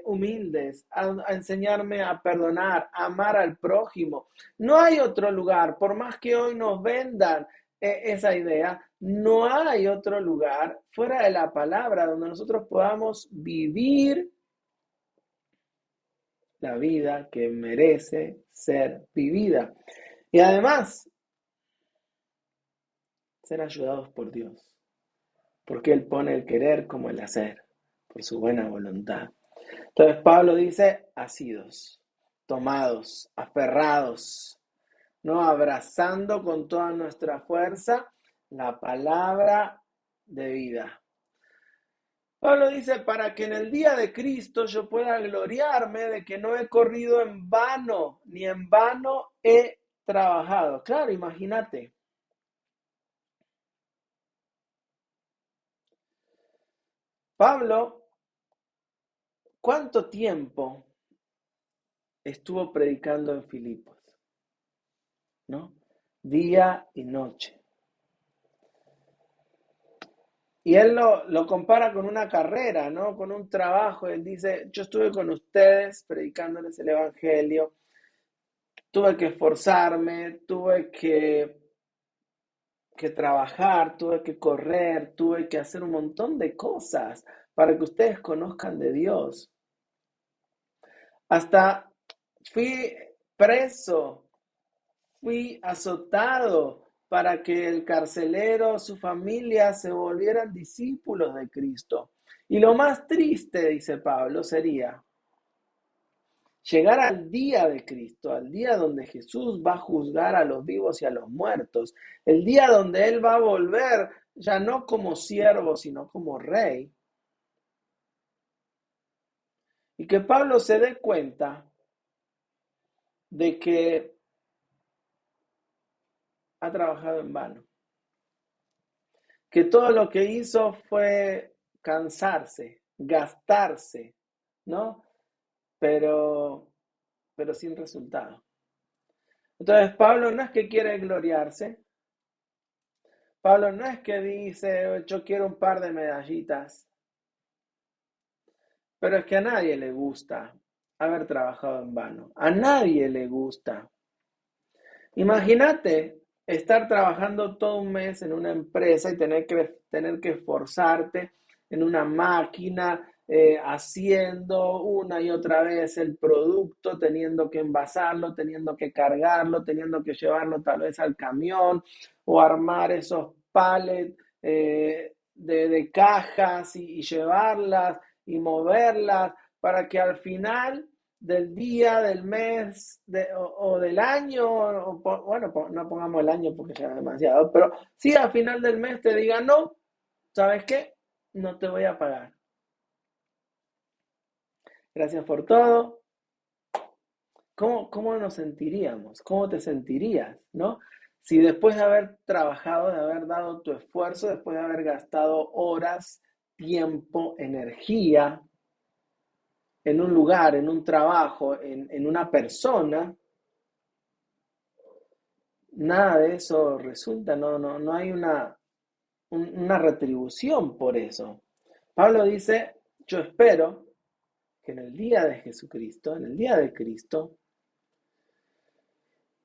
humildes, a enseñarme a perdonar, a amar al prójimo. No hay otro lugar, por más que hoy nos vendan esa idea, no hay otro lugar fuera de la palabra donde nosotros podamos vivir la vida que merece ser vivida. Y además, ser ayudados por Dios, porque Él pone el querer como el hacer, por su buena voluntad. Entonces Pablo dice, asidos, tomados, aferrados, ¿no? Abrazando con toda nuestra fuerza la palabra de vida. Pablo dice, para que en el día de Cristo yo pueda gloriarme de que no he corrido en vano, ni en vano he trabajado. Claro, imagínate. Pablo, ¿cuánto tiempo estuvo predicando en Filipos? ¿No? Día y noche. Y él lo compara con una carrera, ¿no? Con un trabajo. Él dice, yo estuve con ustedes predicándoles el evangelio, tuve que esforzarme, tuve que trabajar, tuve que correr, tuve que hacer un montón de cosas para que ustedes conozcan de Dios. Hasta fui preso, fui azotado para que el carcelero, su familia se volvieran discípulos de Cristo. Y lo más triste, dice Pablo, sería llegar al día de Cristo, al día donde Jesús va a juzgar a los vivos y a los muertos, el día donde Él va a volver ya no como siervo, sino como rey. Y que Pablo se dé cuenta de que ha trabajado en vano, que todo lo que hizo fue cansarse, gastarse, ¿no? Pero sin resultado. Entonces Pablo no es que quiere gloriarse, Pablo no es que dice, yo quiero un par de medallitas, pero es que a nadie le gusta haber trabajado en vano, a nadie le gusta. Imagínate estar trabajando todo un mes en una empresa y tener que esforzarte en una máquina, haciendo una y otra vez el producto, teniendo que envasarlo, teniendo que cargarlo, teniendo que llevarlo tal vez al camión o armar esos pallets de cajas y llevarlas y moverlas para que al final del día, del mes o del año, bueno, no pongamos el año porque ya es demasiado, pero sí al final del mes te diga, no, ¿sabes qué? No te voy a pagar. Gracias por todo. ¿Cómo nos sentiríamos? ¿Cómo te sentirías? ¿No? Si después de haber trabajado, de haber dado tu esfuerzo, después de haber gastado horas, tiempo, energía en un lugar, en un trabajo, en una persona, nada de eso resulta, no hay una retribución por eso. Pablo dice, yo espero que en el día de Jesucristo, en el día de Cristo,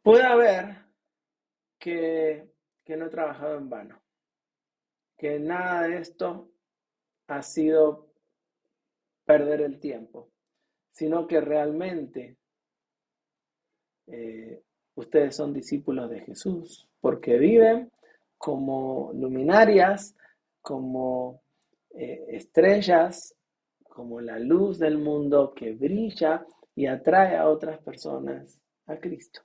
pueda ver que no he trabajado en vano, que nada de esto ha sido perder el tiempo, sino que realmente ustedes son discípulos de Jesús, porque viven como luminarias, como estrellas, como la luz del mundo que brilla y atrae a otras personas a Cristo.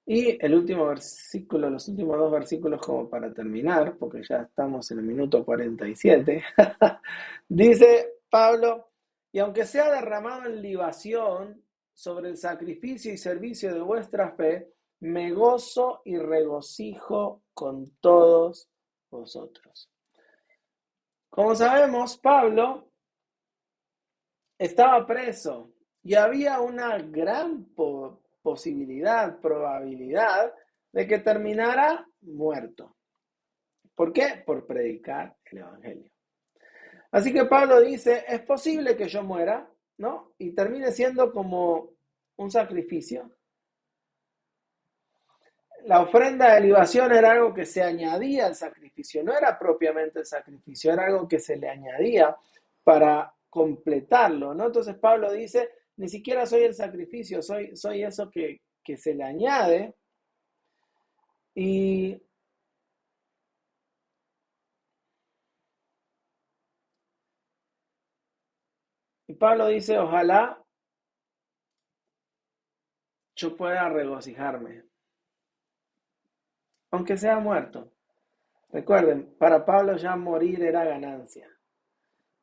Y el último versículo, los últimos dos versículos como para terminar, porque ya estamos en el minuto 47, dice Pablo, y aunque sea derramado en libación sobre el sacrificio y servicio de vuestra fe, me gozo y regocijo con todos vosotros. Como sabemos, Pablo estaba preso y había una gran posibilidad, probabilidad de que terminara muerto. ¿Por qué? Por predicar el Evangelio. Así que Pablo dice, es posible que yo muera, ¿no? Y termine siendo como un sacrificio. La ofrenda de libación era algo que se añadía al sacrificio, no era propiamente el sacrificio, era algo que se le añadía para completarlo, ¿no? Entonces Pablo dice, ni siquiera soy el sacrificio, soy eso que se le añade. Y Pablo dice, ojalá yo pueda regocijarme, aunque sea muerto. Recuerden, para Pablo ya morir era ganancia.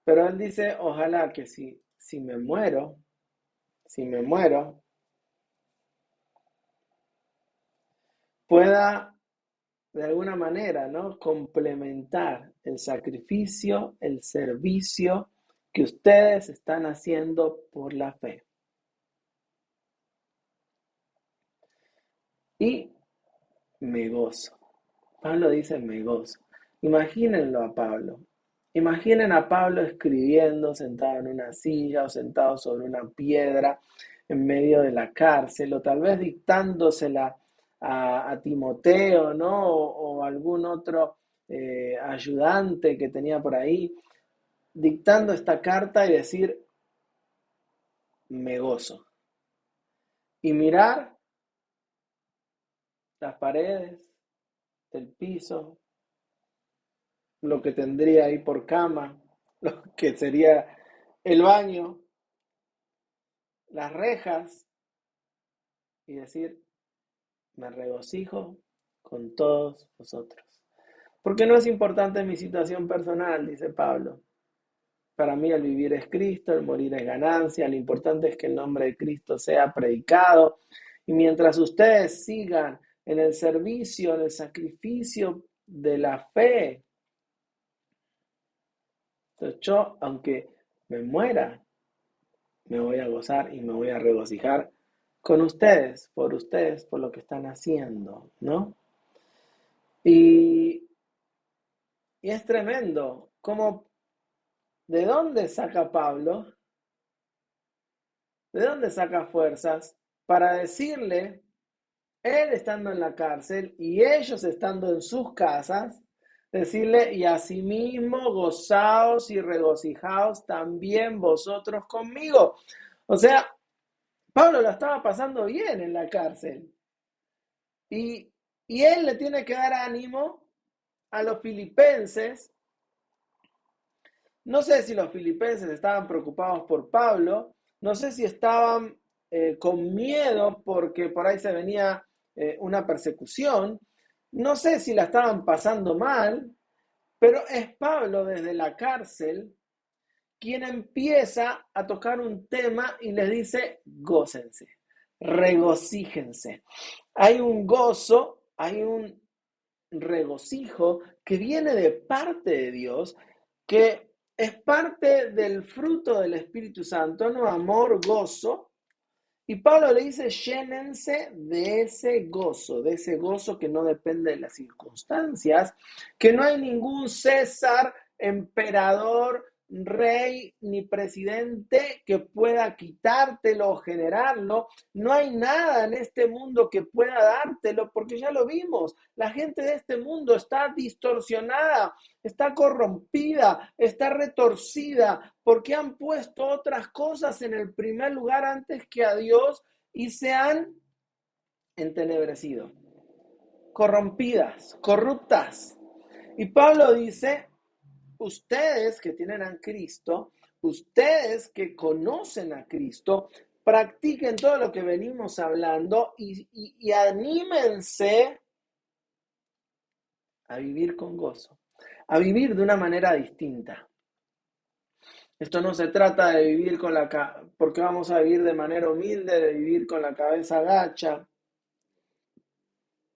Pero él dice, ojalá que si me muero, pueda de alguna manera, ¿no? Complementar el sacrificio, el servicio que ustedes están haciendo por la fe. Y me gozo. Pablo dice me gozo. Imagínenlo a Pablo. Imaginen a Pablo escribiendo sentado en una silla o sentado sobre una piedra en medio de la cárcel o tal vez dictándosela a Timoteo, ¿no? O algún otro ayudante que tenía por ahí, dictando esta carta y decir me gozo. Y mirar las paredes, el piso, lo que tendría ahí por cama, lo que sería el baño, las rejas, y decir, me regocijo con todos vosotros. Porque no es importante mi situación personal, dice Pablo. Para mí el vivir es Cristo, el morir es ganancia, lo importante es que el nombre de Cristo sea predicado. Y mientras ustedes sigan en el servicio, en el sacrificio de la fe, entonces yo, aunque me muera, me voy a gozar y me voy a regocijar con ustedes, por lo que están haciendo, ¿no? Y, y es tremendo cómo, ¿de dónde saca Pablo? ¿De dónde saca fuerzas para decirle, él estando en la cárcel y ellos estando en sus casas, decirle, y asimismo gozaos y regocijaos también vosotros conmigo? O sea, Pablo lo estaba pasando bien en la cárcel. Y, y él le tiene que dar ánimo a los filipenses No sé si los filipenses estaban preocupados por Pablo, no sé si estaban con miedo porque por ahí se venía una persecución, no sé si la estaban pasando mal, pero es Pablo desde la cárcel quien empieza a tocar un tema y les dice, gócense, regocíjense. Hay un gozo, hay un regocijo que viene de parte de Dios, que es parte del fruto del Espíritu Santo, ¿no? Amor, gozo. Y Pablo le dice, llénense de ese gozo que no depende de las circunstancias, que no hay ningún César, emperador, rey ni presidente que pueda quitártelo o generarlo. No hay nada en este mundo que pueda dártelo, porque ya lo vimos. La gente de este mundo está distorsionada, está corrompida, está retorcida, porque han puesto otras cosas en el primer lugar antes que a Dios y se han entenebrecido, corrompidas, corruptas. Y Pablo dice, ustedes que tienen a Cristo, ustedes que conocen a Cristo, practiquen todo lo que venimos hablando y anímense a vivir con gozo, a vivir de una manera distinta. Esto no se trata de vivir porque vamos a vivir de manera humilde, de vivir con la cabeza gacha,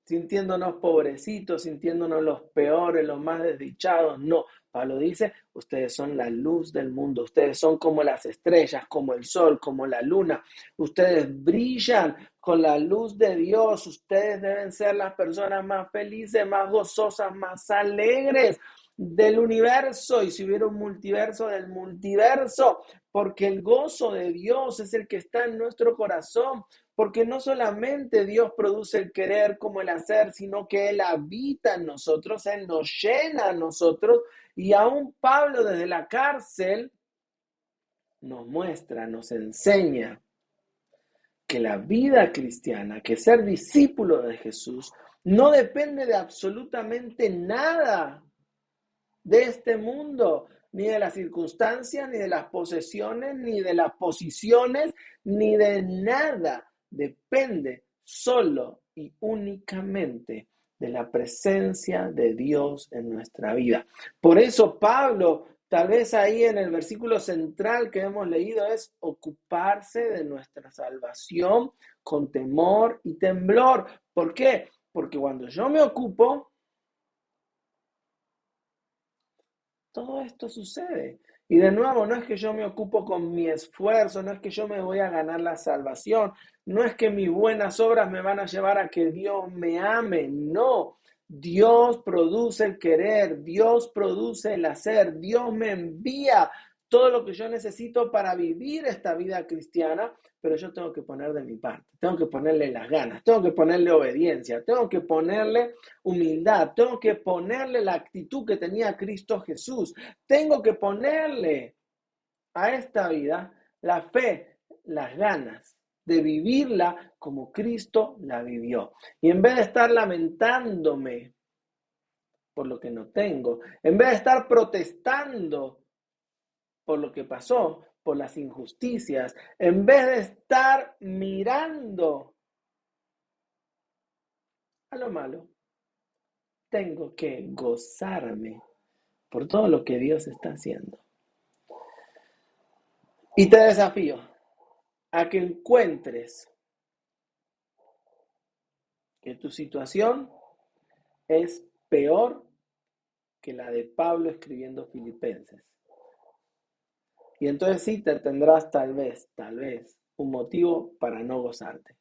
sintiéndonos pobrecitos, sintiéndonos los peores, los más desdichados. No, Pablo dice, ustedes son la luz del mundo, ustedes son como las estrellas, como el sol, como la luna. Ustedes brillan con la luz de Dios, ustedes deben ser las personas más felices, más gozosas, más alegres del universo, y si hubiera un multiverso, del multiverso, porque el gozo de Dios es el que está en nuestro corazón, porque no solamente Dios produce el querer como el hacer, sino que Él habita en nosotros, Él nos llena a nosotros, y aún Pablo desde la cárcel nos muestra, nos enseña que la vida cristiana, que ser discípulo de Jesús, no depende de absolutamente nada de este mundo, ni de las circunstancias, ni de las posesiones, ni de las posiciones, ni de nada. Depende solo y únicamente de la presencia de Dios en nuestra vida. Por eso Pablo, tal vez ahí en el versículo central que hemos leído, es ocuparse de nuestra salvación con temor y temblor. ¿Por qué? Porque cuando yo me ocupo, todo esto sucede. Y de nuevo, no es que yo me ocupo con mi esfuerzo, no es que yo me voy a ganar la salvación, no es que mis buenas obras me van a llevar a que Dios me ame, no. Dios produce el querer, Dios produce el hacer, Dios me envía todo lo que yo necesito para vivir esta vida cristiana, pero yo tengo que poner de mi parte, tengo que ponerle las ganas, tengo que ponerle obediencia, tengo que ponerle humildad, tengo que ponerle la actitud que tenía Cristo Jesús, tengo que ponerle a esta vida la fe, las ganas de vivirla como Cristo la vivió. Y en vez de estar lamentándome por lo que no tengo, en vez de estar protestando por lo que pasó, por las injusticias, en vez de estar mirando a lo malo, tengo que gozarme por todo lo que Dios está haciendo. Y te desafío a que encuentres que tu situación es peor que la de Pablo escribiendo Filipenses. Y entonces sí te tendrás tal vez, un motivo para no gozarte.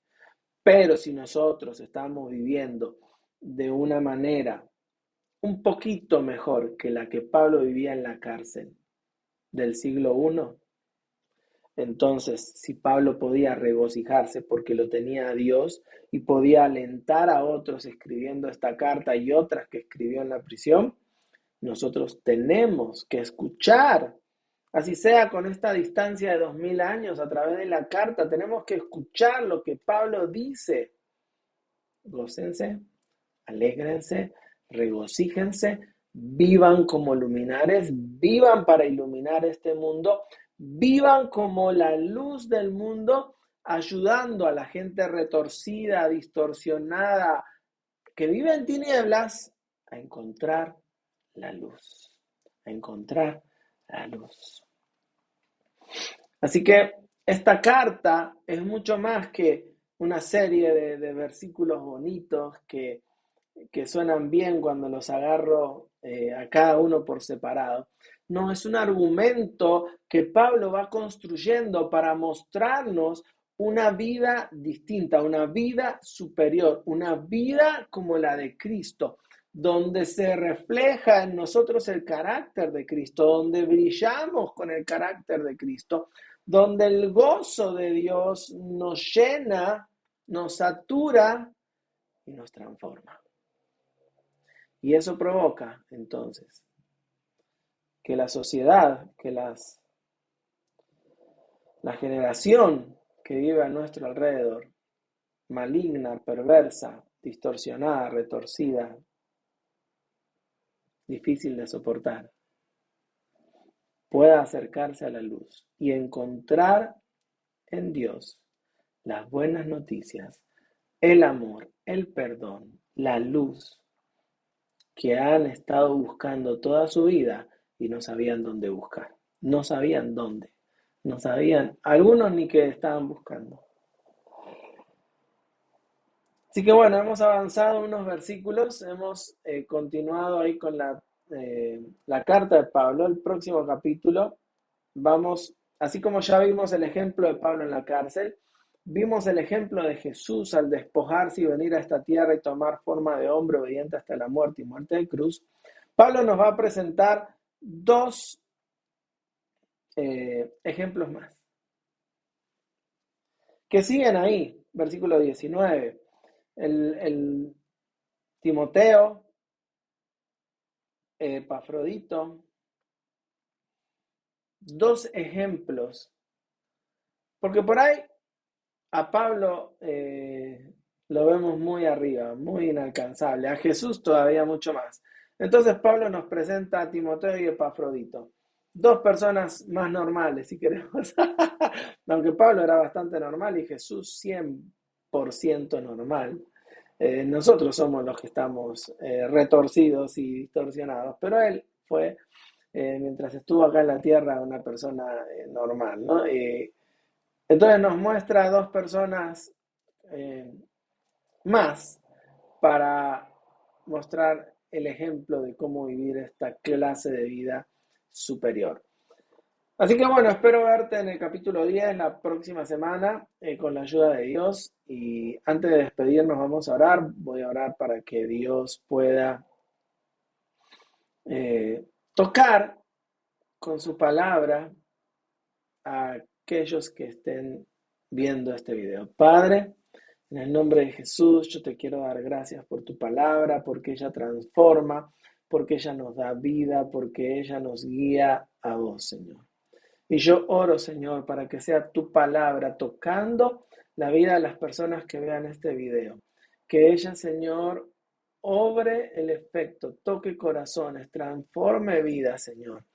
Pero si nosotros estamos viviendo de una manera un poquito mejor que la que Pablo vivía en la cárcel del siglo I, entonces si Pablo podía regocijarse porque lo tenía a Dios y podía alentar a otros escribiendo esta carta y otras que escribió en la prisión, nosotros tenemos que escuchar, así sea con esta distancia de 2000 años a través de la carta, tenemos que escuchar lo que Pablo dice. Gócense, alégrense, regocíjense, vivan como luminares, vivan para iluminar este mundo, vivan como la luz del mundo, ayudando a la gente retorcida, distorsionada, que vive en tinieblas, a encontrar la luz, a encontrar la luz. Así que esta carta es mucho más que una serie de versículos bonitos que suenan bien cuando los agarro a cada uno por separado. No, es un argumento que Pablo va construyendo para mostrarnos una vida distinta, una vida superior, una vida como la de Cristo, donde se refleja en nosotros el carácter de Cristo, donde brillamos con el carácter de Cristo, donde el gozo de Dios nos llena, nos satura y nos transforma. Y eso provoca, entonces, que la sociedad, que la generación que vive a nuestro alrededor, maligna, perversa, distorsionada, retorcida, difícil de soportar, pueda acercarse a la luz y encontrar en Dios las buenas noticias, el amor, el perdón, la luz que han estado buscando toda su vida y no sabían dónde buscar. No sabían dónde. No sabían, algunos ni qué estaban buscando. Así que bueno, hemos avanzado unos versículos, hemos continuado ahí con la carta de Pablo. El próximo capítulo vamos, así como ya vimos el ejemplo de Pablo en la cárcel, vimos el ejemplo de Jesús al despojarse y venir a esta tierra y tomar forma de hombre obediente hasta la muerte y muerte de cruz. Pablo nos va a presentar dos ejemplos más, que siguen ahí, versículo 19. El Timoteo, Epafrodito, dos ejemplos, porque por ahí a Pablo lo vemos muy arriba, muy inalcanzable, a Jesús todavía mucho más. Entonces Pablo nos presenta a Timoteo y Epafrodito, dos personas más normales, si queremos, aunque Pablo era bastante normal y Jesús 100% normal. Nosotros somos los que estamos retorcidos y distorsionados, pero él fue, mientras estuvo acá en la tierra, una persona normal, ¿no? Entonces nos muestra dos personas eh, más para mostrar el ejemplo de cómo vivir esta clase de vida superior. Así que bueno, espero verte en el capítulo 10 la próxima semana con la ayuda de Dios. Y antes de despedirnos vamos a orar. Voy a orar para que Dios pueda tocar con su palabra a aquellos que estén viendo este video. Padre, en el nombre de Jesús, yo te quiero dar gracias por tu palabra, porque ella transforma, porque ella nos da vida, porque ella nos guía a vos, Señor. Y yo oro, Señor, para que sea tu palabra tocando la vida de las personas que vean este video. Que ella, Señor, obre el efecto, toque corazones, transforme vidas, Señor.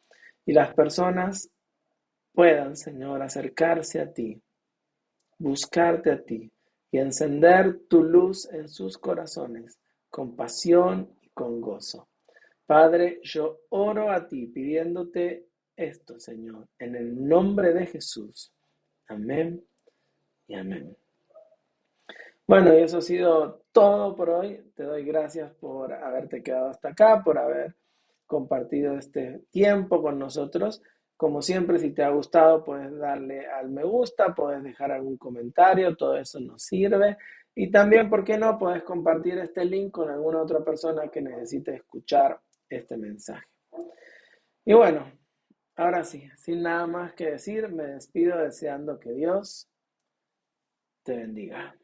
Y las personas puedan, Señor, acercarse a ti, buscarte a ti y encender tu luz en sus corazones con pasión y con gozo. Padre, yo oro a ti pidiéndote esto, Señor, en el nombre de Jesús. Amén y amén. Bueno, y eso ha sido todo por hoy. Te doy gracias por haberte quedado hasta acá, por haber compartido este tiempo con nosotros. Como siempre, si te ha gustado, puedes darle al me gusta, puedes dejar algún comentario, todo eso nos sirve. Y también, ¿por qué no? Puedes compartir este link con alguna otra persona que necesite escuchar este mensaje. Y bueno, ahora sí, sin nada más que decir, me despido deseando que Dios te bendiga.